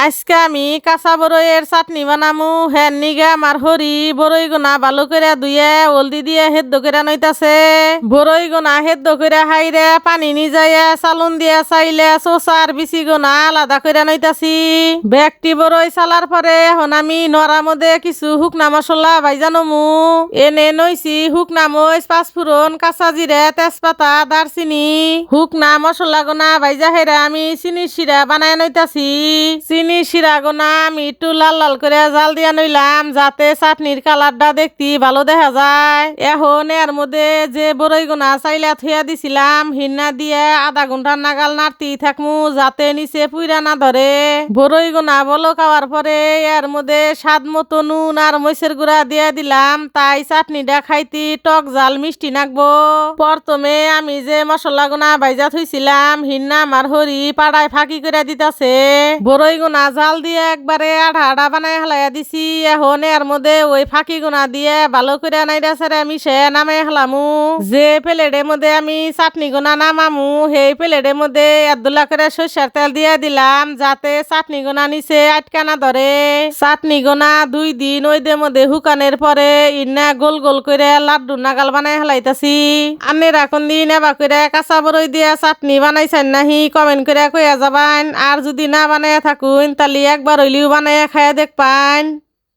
আজকে আমি কাঁচা বরইয়ের চাটনি বানামু। হেন নিগা আমার হরি বরই গোনা ভালো করে ধুয়ে হলদি দিয়ে হেদ্দ করে নইতাছে। বরই গোনা হেদ্দ করে হাইরে পানি নিজাইয়া চালুন দিয়ে চাইলে চোচার বিচি গোনা আলাদা করে নইতাছি। ব্যক্তি বরই চালার পরে এখন আমি নড়ার মধ্যে কিছু শুকনা মশলা ভাইজানমু। এনে নইছি শুকনা মরিচ, পাঁচফোড়ন, কাঁচা জিরে, তেজপাতা, দারচিনি। শুকনা মশলা গোনা ভাইজা হেরা আমি চিনি শিরা বানায় নইতাছি। চিনি শিরা গোনা আমি একটু লাল লাল করে জাল দিয়া নইলাম যাতে চাটনির কালারটা দেখতে ভালো দেখা যায়। এখন এর মধ্যে যে বরই গোনা চাইলা থইয়া দিছিলাম হিন্না দিয়ে আধা ঘন্টা নাগাল নাড়তি থাকমু যাতে নিচে পুইরা না ধরে। বরই গোনা বলো খাওয়ার পরে এর মধ্যে স্বাদ মতো নুন আর মরিচের গুঁড়া দিয়ে দিলাম, তাই চাটনিটা খাইতে টক জাল মিষ্টি নাকবো। প্রথমে আমি যে মশলা গোনা ভাইজা থইছিলাম হিন্না আমার হরি পাড়ায় ফাঁকি করে দিতাছে। বরই গোনা জাল দিয়ে একবারে আধা আধা বানায় হালাইয়া দিছি। এখন এর মধ্যে ওই ফাঁকি গোনা দিয়ে ভালো করে নাইডা ছেড়ে মিশে নামে হালামু। যে প্লেটের মধ্যে আমি চাটনি গোনা নামামু সেই প্লেটের মধ্যে এদুলা করে সরষের তেল দিয়ে দিলাম যাতে চাটনি গোনা নিচে আটকা না ধরে। চাটনি গোনা 2 দিন ওইদের মধ্যে হুকানের পরে ইন্না গোল গোল করে লাড্ডু নাগাল বানায় হালাইতাছি। আপনারা কোন দিন এবার করে কাঁচা বরই দিয়ে চাটনি বানাইছেন নাহি কমেন্ট করে কইয়া যাবেন। আর যদি না বানায় থাকুন তাহলে একবার হইলেও বানায় খাইয়া দেখবেন।